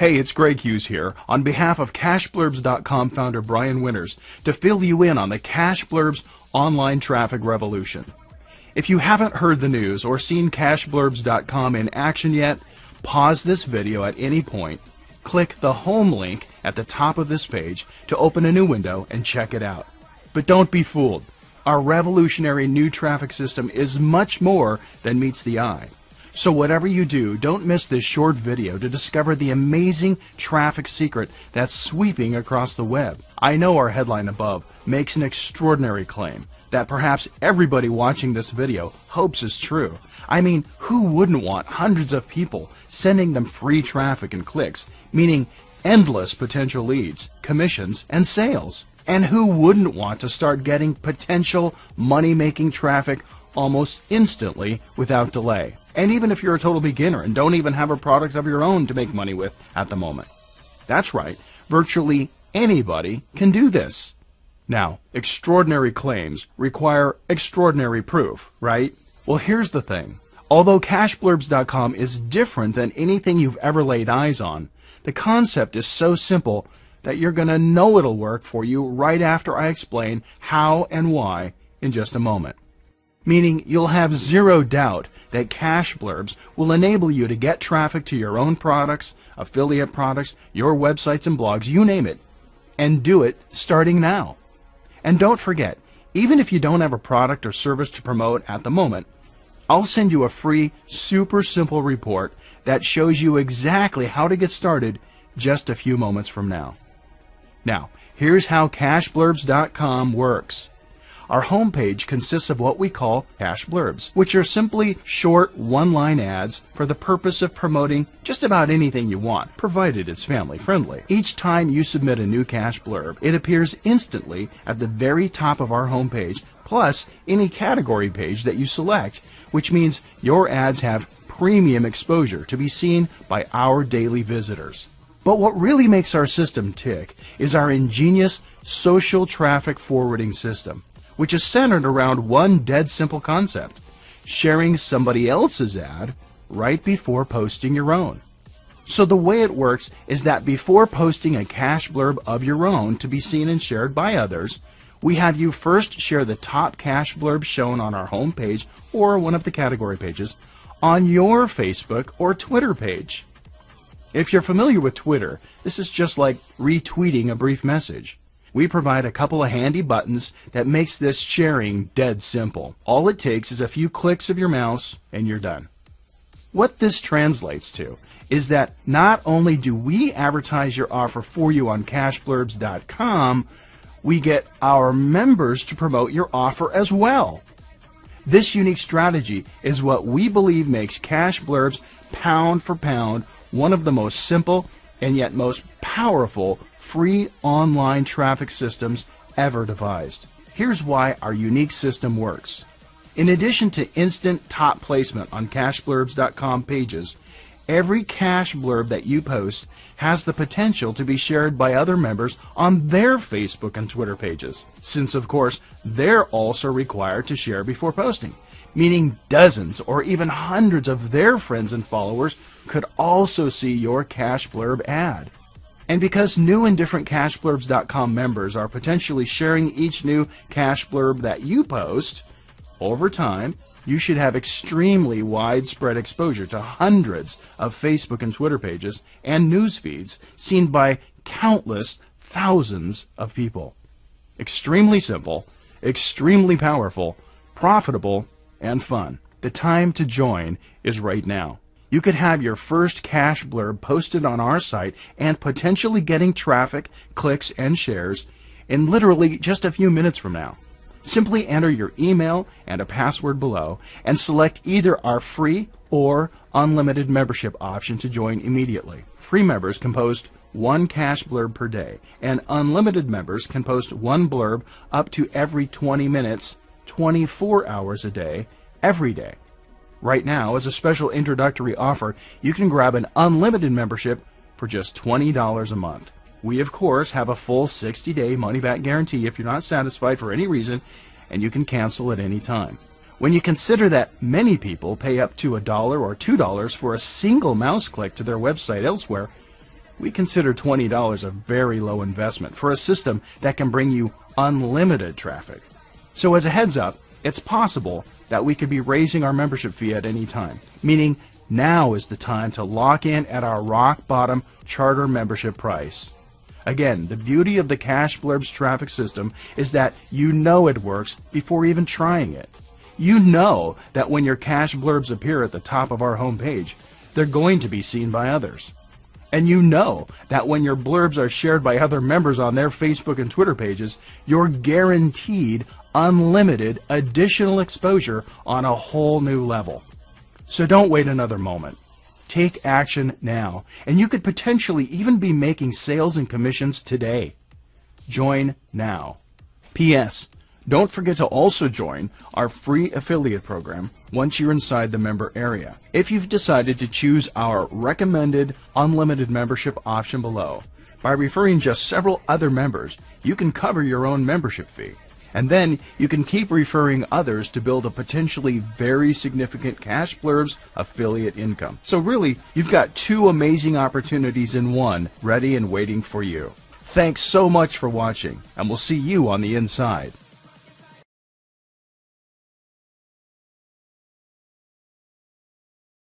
Hey, it's Greg Hughes here, on behalf of CashBlurbs.com founder Brian Winters, to fill you in on the CashBlurbs online traffic revolution. If you haven't heard the news or seen CashBlurbs.com in action yet, pause this video at any point, click the home link at the top of this page to open a new window and check it out. But don't be fooled. Our revolutionary new traffic system is much more than meets the eye. So whatever you do, don't miss this short video to discover the amazing traffic secret that's sweeping across the web. I know our headline above makes an extraordinary claim that perhaps everybody watching this video hopes is true. I mean, who wouldn't want hundreds of people sending them free traffic and clicks, meaning endless potential leads, commissions, and sales? And who wouldn't want to start getting potential money-making traffic almost instantly without delay? And even if you're a total beginner and don't even have a product of your own to make money with at the moment. That's right, virtually anybody can do this. Now, extraordinary claims require extraordinary proof, right? Well, here's the thing. Although CashBlurbs.com is different than anything you've ever laid eyes on, the concept is so simple that you're going to know it'll work for you right after I explain how and why in just a moment. Meaning you'll have zero doubt that CashBlurbs will enable you to get traffic to your own products, affiliate products, your websites and blogs, you name it, and do it starting now. And don't forget, even if you don't have a product or service to promote at the moment, I'll send you a free, super simple report that shows you exactly how to get started just a few moments from now. Now, here's how CashBlurbs.com works. Our homepage consists of what we call Cash Blurbs, which are simply short one-line ads for the purpose of promoting just about anything you want, provided it's family friendly. Each time you submit a new Cash Blurb, it appears instantly at the very top of our homepage, plus any category page that you select, which means your ads have premium exposure to be seen by our daily visitors. But what really makes our system tick is our ingenious social traffic forwarding system, which is centered around one dead simple concept: sharing somebody else's ad right before posting your own. So the way it works is that before posting a cash blurb of your own to be seen and shared by others, we have you first share the top cash blurb shown on our home page or one of the category pages on your Facebook or Twitter page. If you're familiar with Twitter, this is just like retweeting a brief message. We provide a couple of handy buttons that makes this sharing dead simple. All it takes is a few clicks of your mouse and you're done. What this translates to is that not only do we advertise your offer for you on CashBlurbs.com, we get our members to promote your offer as well. This unique strategy is what we believe makes CashBlurbs pound for pound one of the most simple and yet most powerful free online traffic systems ever devised. Here's why our unique system works. In addition to instant top placement on CashBlurbs.com pages, every cash blurb that you post has the potential to be shared by other members on their Facebook and Twitter pages, since of course they're also required to share before posting, meaning dozens or even hundreds of their friends and followers could also see your cash blurb ad. And because new and different CashBlurbs.com members are potentially sharing each new cash blurb that you post, over time, you should have extremely widespread exposure to hundreds of Facebook and Twitter pages and news feeds seen by countless thousands of people. Extremely simple, extremely powerful, profitable, and fun. The time to join is right now. You could have your first cash blurb posted on our site and potentially getting traffic, clicks, and shares in literally just a few minutes from now. Simply enter your email and a password below and select either our free or unlimited membership option to join immediately. Free members can post one cash blurb per day, and unlimited members can post one blurb up to every 20 minutes, 24 hours a day, every day. Right now, as a special introductory offer, you can grab an unlimited membership for just $20 a month. We, of course, have a full 60-day money-back guarantee if you're not satisfied for any reason, and you can cancel at any time. When you consider that many people pay up to $1 or $2 for a single mouse click to their website elsewhere, We consider $20 a very low investment for a system that can bring you unlimited traffic. So as a heads up, it's possible that we could be raising our membership fee at any time, meaning now is the time to lock in at our rock bottom charter membership price. Again, the beauty of the CashBlurbs traffic system is that you know it works before even trying it. You know that when your CashBlurbs appear at the top of our homepage, they're going to be seen by others. And you know that when your blurbs are shared by other members on their Facebook and Twitter pages, you're guaranteed unlimited additional exposure on a whole new level. So don't wait another moment. Take action now, and you could potentially even be making sales and commissions today. Join now. P.S. Don't forget to also join our free affiliate program once you're inside the member area. If you've decided to choose our recommended unlimited membership option below, by referring just several other members, you can cover your own membership fee. And then you can keep referring others to build a potentially very significant CashBlurbs affiliate income. So really, you've got two amazing opportunities in one ready and waiting for you. Thanks so much for watching, and we'll see you on the inside.